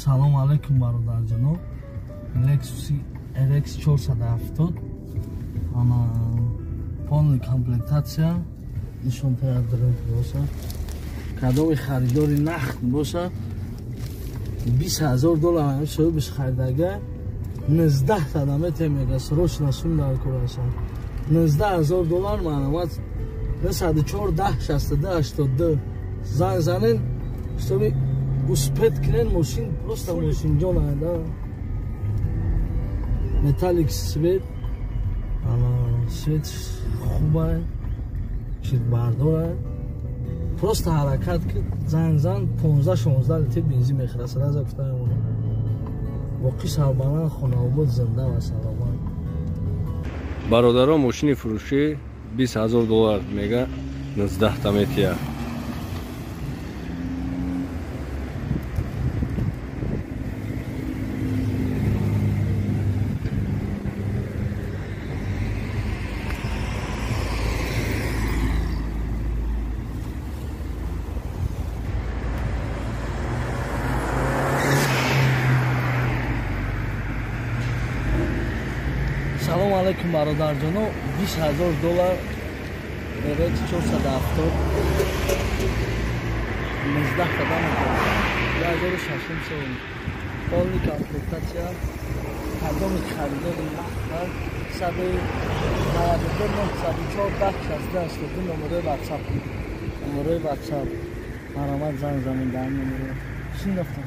Салом алейкум бародарҷаноб. Lexus RX 470. Ана полная комплектация. Нишонтаи дроп бошад. Кадоми харидори нахд бошад. $20,000 соҳибаш харидага 19 садамете мега срочно сумдар курашад. $19,000 маълумот 104 10 62 82 зан занен чтобы успеть кинен машин просто машин ҷона да металлик свет ана свет хуба чирбардора просто ҳаракат кид зан 15-16 литр бензин мехӯрад сразу гуфтам воқеъ сарбаланд хонаобод зинда ва саломат. Бародарон мошини фурӯшӣ $20,000 мега 19 та метия. Салом алейкум бародарҷоноб. $20,000 RX 470 19 қадам 1600 сом. Полная комплектация. Кадоми харидори нахд 192 номери WhatsApp. Маромад зан замин дар номер. Шиндофтам.